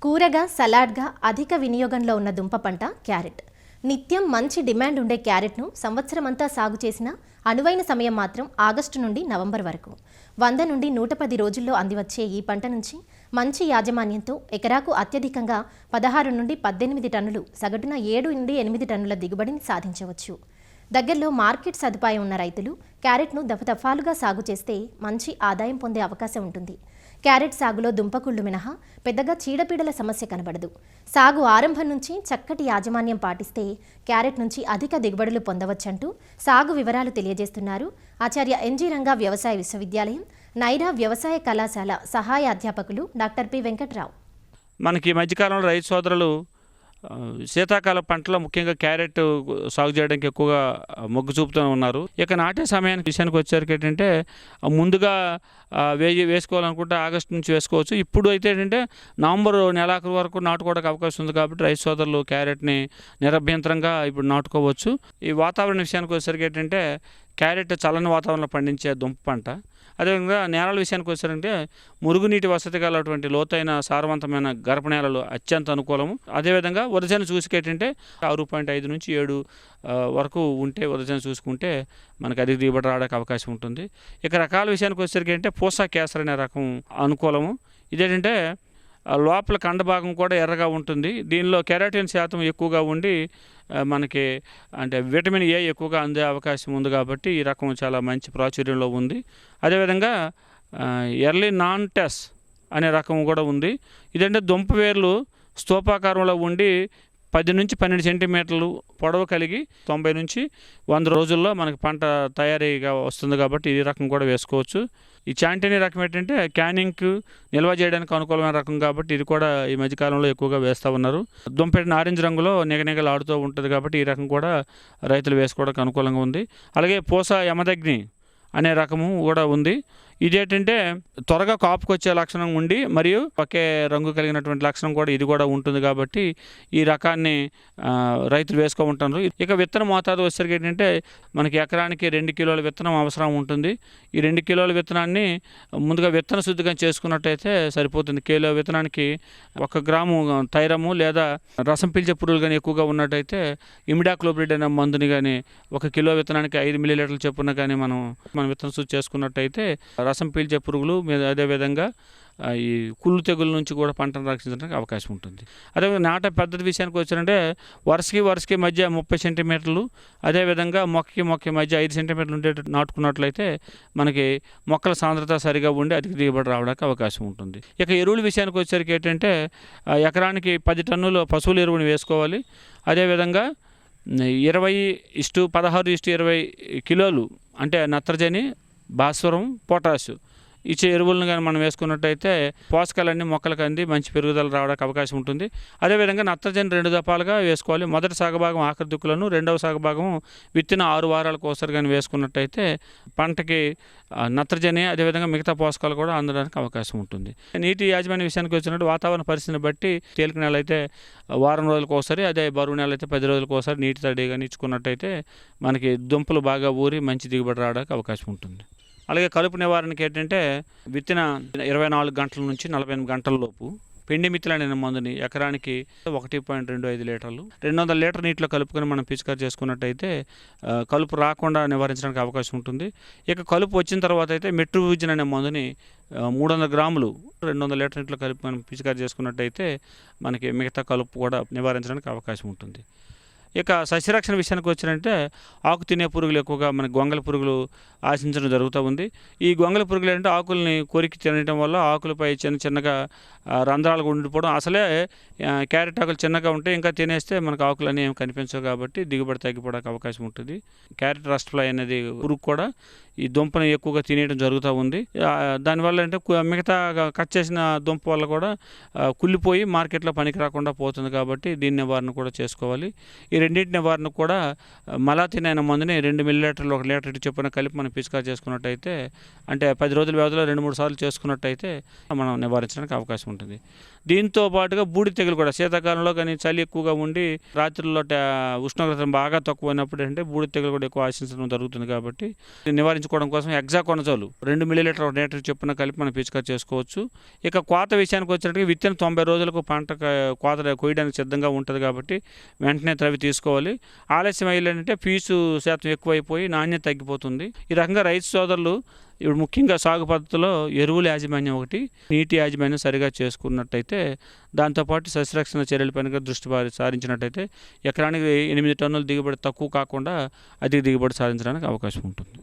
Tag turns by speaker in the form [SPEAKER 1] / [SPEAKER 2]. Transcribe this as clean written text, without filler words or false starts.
[SPEAKER 1] కూరగా సలాడ్గా అధిక వినియోగంలో ఉన్న దుంప పంట క్యారెట్. నిత్యం మంచి డిమాండ్ ఉండే క్యారెట్ను సంవత్సరమంతా సాగు చేసిన అనువైన సమయం మాత్రం ఆగస్టు నుండి నవంబర్ వరకు. 100 నుండి 110 రోజుల్లో అందివచ్చే ఈ పంట నుంచి మంచి యాజమాన్యంతో ఎకరాకు అత్యధికంగా 16 నుండి 18 టన్నులు, సగటున 7 నుండి 8 టన్నుల దిగుబడిని సాధించవచ్చు. దగ్గరలో మార్కెట్ సదుపాయం ఉన్న రైతులు క్యారెట్ను దఫదఫాలుగా సాగు చేస్తే మంచి ఆదాయం పొందే అవకాశం ఉంటుంది. క్యారెట్ సాగులో దుంపకుళ్ళు మినహా పెద్దగా చీడపీడల సమస్య కనబడదు. సాగు ఆరంభం నుంచి చక్కటి యాజమాన్యం పాటిస్తే క్యారెట్ నుంచి అధిక దిగుబడులు పొందవచ్చంటూ సాగు వివరాలు తెలియజేస్తున్నారు ఆచార్య ఎన్జీ రంగా వ్యవసాయ విశ్వవిద్యాలయం, నైరా వ్యవసాయ కళాశాల సహాయ అధ్యాపకులు డాక్టర్ పి వెంకట్రావు.
[SPEAKER 2] మనకి మధ్యకాలంలో రైతు సోదరులు శీతాకాల పంటలో ముఖ్యంగా క్యారెట్ సాగు చేయడానికి ఎక్కువగా మొగ్గు చూపుతూ ఉన్నారు. ఇక నాటే సమయానికి విషయానికి వచ్చేసరికి ఏంటంటే ముందుగా వేసుకోవాలనుకుంటే ఆగస్టు నుంచి వేసుకోవచ్చు. ఇప్పుడు అయితే ఏంటంటే నవంబర్ నెలాఖరు వరకు నాటుకోవడానికి అవకాశం ఉంది కాబట్టి రైతు సోదరులు క్యారెట్ని నిరభ్యంతరంగా ఇప్పుడు నాటుకోవచ్చు. ఈ వాతావరణ విషయానికి వచ్చేసరికి ఏంటంటే క్యారెట్ చల్లని వాతావరణంలో పండించే దుంప పంట. అదేవిధంగా నేలల విషయానికి వచ్చారంటే మురుగునీటి వసతి గలటువంటి లోతైన సారవంతమైన గరప నేలలు అత్యంత అనుకూలము. అదేవిధంగా వరిజన చూసుకేటంటే 6.5 నుంచి 7 వరకు ఉంటే వరిజన చూసుకుంటే మనకు అధిక దిగుబడి రావడానికి అవకాశం ఉంటుంది. ఇక రకాల విషయానికి వచ్చేసరికి అంటే పూసా కేసర్ అనే రకం అనుకూలము. ఇదేంటంటే లోపల కండ భాగం కూడా ఎర్రగా ఉంటుంది. దీనిలో కెరాటిన్ శాతం ఎక్కువగా ఉండి మనకి అంటే విటమిన్ ఏ ఎక్కువగా అందే అవకాశం ఉంది కాబట్టి ఈ రకం చాలా మంచి ప్రాచుర్యంలో ఉంది. అదేవిధంగా ఎర్లీ నాన్ టెస్ అనే రకం కూడా ఉంది. ఇదంటే దుంప వేర్లు స్తూపాకారంలో ఉండి 10 నుంచి 12 సెంటీమీటర్లు పొడవు కలిగి 90 నుంచి 100 రోజుల్లో మనకి పంట తయారీగా వస్తుంది కాబట్టి ఈ రకం కూడా వేసుకోవచ్చు. ఈ చాంటినీ రకం ఏంటంటే క్యానింగ్కి నిల్వ చేయడానికి అనుకూలమైన రకం కాబట్టి ఇది కూడా ఈ మధ్యకాలంలో ఎక్కువగా వేస్తూ ఉన్నారు. దుంప ఆరెంజ్ రంగులో నిగనిగలు ఆడుతూ ఉంటుంది కాబట్టి ఈ రకం కూడా రైతులు వేసుకోవడానికి అనుకూలంగా ఉంది. అలాగే పూస యమదగ్ని అనే రకము కూడా ఉంది. ఇదేంటంటే త్వరగా కాపుకొచ్చే లక్షణం ఉండి మరియు ఒకే రంగు కలిగినటువంటి లక్షణం కూడా ఇది కూడా ఉంటుంది కాబట్టి ఈ రకాన్ని రైతులు వేసుకోమంటారు. ఇక విత్తన మోతాదు వచ్చేసరికి ఏంటంటే మనకి ఎకరానికి 2 కిలోల విత్తనం అవసరం ఉంటుంది. ఈ 2 కిలోల విత్తనాన్ని ముందుగా విత్తన శుద్ధిగా చేసుకున్నట్టయితే సరిపోతుంది. కిలో విత్తనానికి 1 గ్రాము థైరము లేదా రసం పీల్చే పురుగులు కానీ ఎక్కువగా ఉన్నట్టయితే ఇమిడాక్లోప్రిడ్ అనే మందుని కానీ 1 కిలో విత్తనానికి 5 మిల్లీలీటర్ల చొప్పున కానీ మనం విత్తన శుద్ధి చేసుకున్నట్టయితే రసం పీల్చే పురుగులు అదేవిధంగా ఈ కుళ్ళు తెగుల నుంచి కూడా పంటను రక్షించడానికి అవకాశం ఉంటుంది. అదేవిధంగా నాటే పద్ధతి విషయానికి వచ్చారంటే వరుసకి మధ్య 30 సెంటీమీటర్లు, అదేవిధంగా మొక్కకి మధ్య 5 సెంటీమీటర్లు ఉండేటట్టు నాటుకున్నట్లయితే మనకి మొక్కల సాంద్రత సరిగా ఉండి అధిక దిగుబడి రావడానికి అవకాశం ఉంటుంది. ఇక ఎరువుల విషయానికి వచ్చేసరికి ఏంటంటే ఎకరానికి 10 టన్నుల పశువుల ఎరువుని వేసుకోవాలి. అదేవిధంగా 20:16:20 కిలోలు అంటే నత్రజని, భాస్వరం, పొటాషు ఇచ్చే ఎరువులను కానీ మనం వేసుకున్నట్టయితే పోషకాలన్నీ మొక్కలకు అంది మంచి పెరుగుదల రావడానికి అవకాశం ఉంటుంది. అదేవిధంగా నత్రజని 2 దఫాలుగా వేసుకోవాలి. మొదటి సాగుభాగం ఆఖరి దిక్కులను, రెండవ సాగుభాగం విత్తిన 6 వారాలకు ఒకసారి కానీ వేసుకున్నట్టయితే పంటకి నత్రజని అదేవిధంగా మిగతా పోషకాలు కూడా అందడానికి అవకాశం ఉంటుంది. నీటి యాజమాన్య విషయానికి వచ్చినట్టు వాతావరణ పరిస్థితిని బట్టి తేలిక నెల అయితే వారం రోజులకు ఒకసారి, అదే బరువు నెల అయితే 10 రోజులకు ఒకసారి నీటి తడి కానీ ఇచ్చుకున్నట్టయితే మనకి దుంపలు బాగా ఊరి మంచి దిగుబడి రావడానికి అవకాశం ఉంటుంది. అలాగే కలుపు నివారణకి ఏంటంటే విత్తిన 24 గంటల నుంచి 48 గంటల లోపు పెండిమిత్తులు అనే మందుని ఎకరానికి 1.25 లీటర్లు 200 లీటర్ నీటిలో కలుపుకొని మనం పిచికారి చేసుకున్నట్టయితే కలుపు రాకుండా నివారించడానికి అవకాశం ఉంటుంది. ఇక కలుపు వచ్చిన తర్వాత అయితే మెట్రోవిజిన్ అనే మందుని 300 గ్రాములు 200 లీటర్ నీటిలో కలిపి మనం పిచికారి చేసుకున్నట్టయితే మనకి మిగతా కలుపు కూడా నివారించడానికి అవకాశం ఉంటుంది. ఇక సస్యరక్షణ విషయానికి వచ్చినట్టే ఆకు తినే పురుగులు ఎక్కువగా మనకి గొంగళి పురుగులు ఆశించడం జరుగుతూ ఉంది. ఈ గొంగళి పురుగులు అంటే ఆకుల్ని కొరికి తినడం వల్ల ఆకులపై చిన్నగా రంధ్రాలు ఉండిపోవడం, అసలే క్యారెట్ ఆకులు చిన్నగా ఉంటే ఇంకా తినేస్తే మనకు ఆకులన్నీ ఏమి కనిపించవు కాబట్టి దిగుబడి తగ్గిపోవడానికి అవకాశం ఉంటుంది. క్యారెట్ రస్ట్ ఫ్లై అనేది పురుగు కూడా ఈ దుంపను ఎక్కువగా తినేయడం జరుగుతూ ఉంది. దానివల్ల అంటే మిగతా కట్ చేసిన దుంప వల్ల కూడా కుళ్ళిపోయి మార్కెట్లో పనికి రాకుండా పోతుంది కాబట్టి దీని నివారణ కూడా చేసుకోవాలి. ఈ రెండింటి నివారణ కూడా మలాథిన్ అనే మందుని 2 మిల్లీలీటర్లు 1 లీటర్ చొప్పున కలిపి మనం పిచికారి చేసుకున్నట్టయితే, అంటే 10 రోజుల వ్యవధిలో 2-3 సార్లు చేసుకున్నట్టయితే మనం నివారించడానికి అవకాశం ఉంటుంది. దీంతో పాటుగా బూడిద తెగులు కూడా శీతాకాలంలో కానీ చలి ఎక్కువగా ఉండి రాత్రుల్లో ఉష్ణోగ్రత బాగా తక్కువైనప్పుడు అంటే బూడిద తెగులు కూడా ఎక్కువ ఆశించడం జరుగుతుంది. కాబట్టి నివారించుకోవడం కోసం హెక్సాకోనజోల్ 2 మిల్లీలీటర్ 1 లీటర్ చొప్పున కలిపి మనం పిచికారి చేసుకోవచ్చు. ఇక కోత విషయానికి వచ్చినట్టుగా విత్తిన 90 రోజులకు పంట కోత కోయడానికి సిద్ధంగా ఉంటుంది కాబట్టి వెంటనే త్రవి తీసుకోవాలి. ఆలస్యం అయ్యిందంటే పీచు శాతం ఎక్కువైపోయి నాణ్యత తగ్గిపోతుంది. ఈ రకంగా రైతు సోదరులు ఇప్పుడు ముఖ్యంగా సాగు పద్ధతిలో ఎరువుల యాజమాన్యం ఒకటి, నీటి యాజమాన్యం సరిగా చేసుకున్నట్టయితే, దాంతోపాటు సస్యరక్షణ చర్యలపైన దృష్టి సారించినట్టయితే ఎకరానికి 8 టన్నుల దిగుబడి తక్కువ కాకుండా అధిక దిగుబడి సాధించడానికి అవకాశం ఉంటుంది.